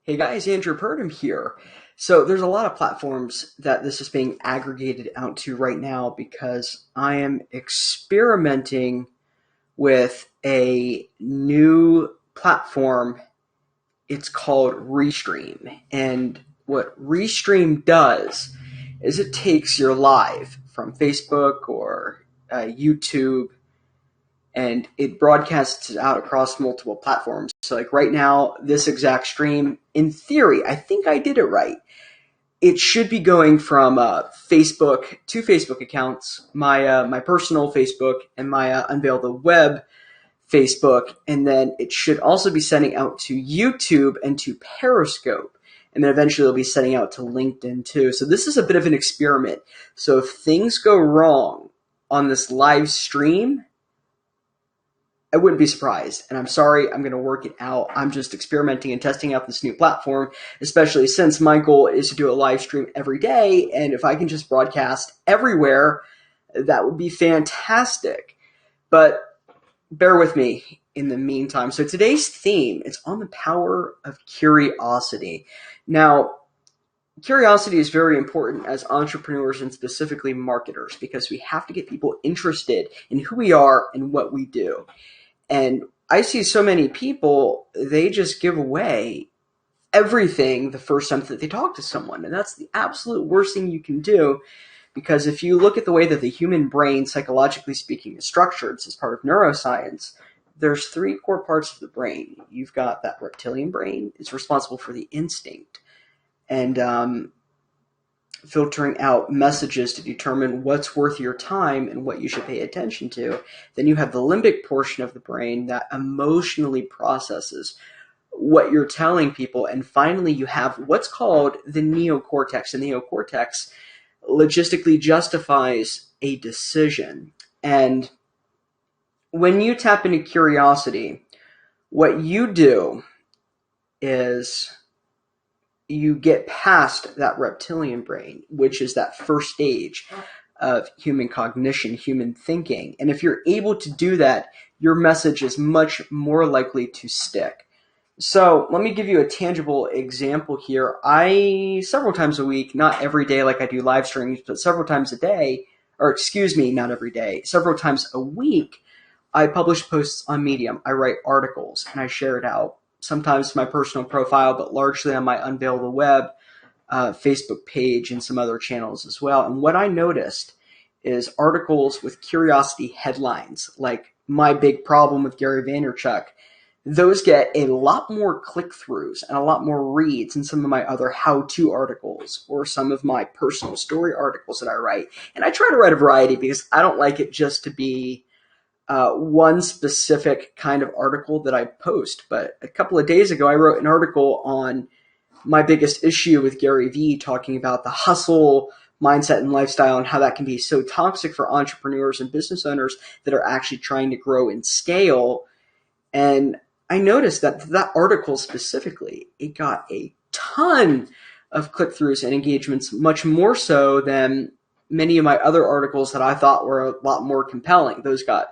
Hey guys, Andrew Purdom here. So there's a lot of platforms that this is being aggregated out to right now because I am experimenting with a new platform. It's called Restream. And what Restream does is it takes your live from Facebook or YouTube and it broadcasts it out across multiple platforms. So, like right now, this exact stream, in theory, I think I did it right. It should be going from Facebook, two Facebook accounts, my personal Facebook and my Unveil the Web Facebook, and then it should also be sending out to YouTube and to Periscope, and then eventually it'll be sending out to LinkedIn too. So this is a bit of an experiment. So if things go wrong on this live stream, I wouldn't be surprised. And I'm sorry, I'm going to work it out. I'm just experimenting and testing out this new platform, especially since my goal is to do a live stream every day. And if I can just broadcast everywhere, that would be fantastic. But bear with me in the meantime. So today's theme is on the power of curiosity. Now, curiosity is very important as entrepreneurs and specifically marketers because we have to get people interested in who we are and what we do. And I see so many people, they just give away everything the first time that they talk to someone. And that's the absolute worst thing you can do because if you look at the way that the human brain, psychologically speaking, is structured, as part of neuroscience, there's three core parts of the brain. You've got that reptilian brain. It's responsible for the instinct and filtering out messages to determine what's worth your time and what you should pay attention to. Then you have the limbic portion of the brain that emotionally processes what you're telling people. And finally, you have what's called the neocortex. The neocortex logistically justifies a decision. And when you tap into curiosity, what you do is you get past that reptilian brain, which is that first stage of human cognition, human thinking. And if you're able to do that, your message is much more likely to stick. So let me give you a tangible example here. I, several times a week, not every day like I do live streams, but several times a day, or excuse me, not every day, several times a week, I publish posts on Medium. I write articles and I share it out. Sometimes to my personal profile, but largely on my Unveil the Web Facebook page and some other channels as well. And what I noticed is articles with curiosity headlines, like My Big Problem with Gary Vaynerchuk. Those get a lot more click-throughs and a lot more reads than some of my other how-to articles or some of my personal story articles that I write. And I try to write a variety because I don't like it just to be one specific kind of article that I post. But a couple of days ago, I wrote an article on my biggest issue with Gary Vee, talking about the hustle mindset and lifestyle and how that can be so toxic for entrepreneurs and business owners that are actually trying to grow and scale. And I noticed that that article specifically, it got a ton of click-throughs and engagements, much more so than many of my other articles that I thought were a lot more compelling. Those got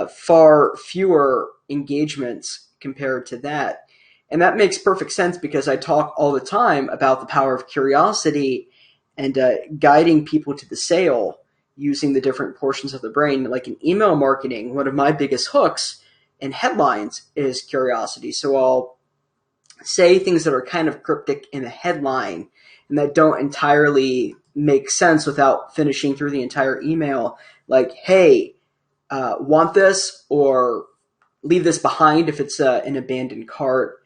far fewer engagements compared to that. And that makes perfect sense because I talk all the time about the power of curiosity and guiding people to the sale using the different portions of the brain. Like in email marketing, one of my biggest hooks in headlines is curiosity. So I'll say things that are kind of cryptic in a headline and that don't entirely make sense without finishing through the entire email. Like, hey, want this, or leave this behind if it's an abandoned cart,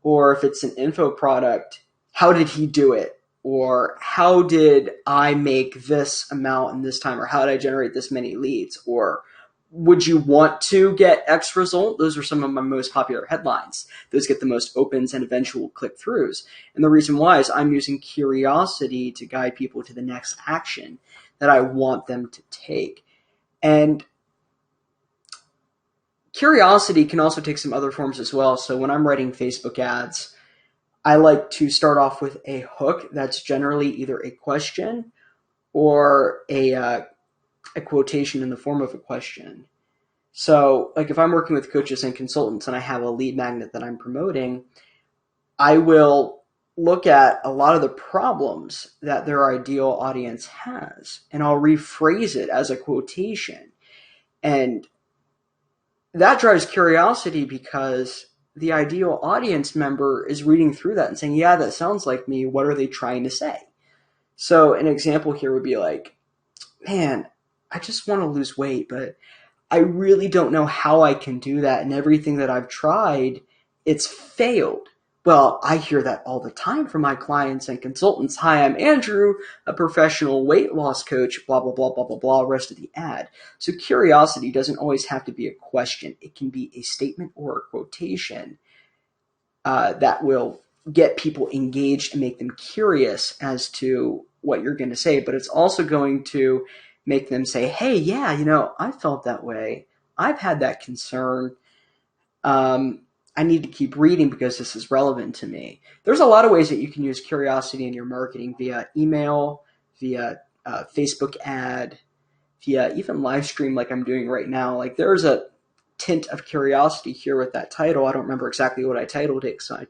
or if it's an info product, how did he do it? Or how did I make this amount in this time? Or how did I generate this many leads? Or would you want to get X result? Those are some of my most popular headlines. Those get the most opens and eventual click-throughs. And the reason why is I'm using curiosity to guide people to the next action that I want them to take. And curiosity can also take some other forms as well. So when I'm writing Facebook ads, I like to start off with a hook that's generally either a question or a quotation in the form of a question. So like if I'm working with coaches and consultants and I have a lead magnet that I'm promoting, I will look at a lot of the problems that their ideal audience has, and I'll rephrase it as a quotation. And that drives curiosity because the ideal audience member is reading through that and saying, yeah, that sounds like me. What are they trying to say? So an example here would be like, man, I just want to lose weight, but I really don't know how I can do that. And everything that I've tried, it's failed. Well, I hear that all the time from my clients and consultants. Hi, I'm Andrew, a professional weight loss coach, blah, blah, blah, blah, blah, blah, rest of the ad. So curiosity doesn't always have to be a question. It can be a statement or a quotation that will get people engaged and make them curious as to what you're going to say. But it's also going to make them say, hey, yeah, I felt that way. I've had that concern. I need to keep reading because this is relevant to me. There's a lot of ways that you can use curiosity in your marketing via email, via Facebook ad, via even Livestream like I'm doing right now. Like there's a tint of curiosity here with that title. I don't remember exactly what I titled it, so I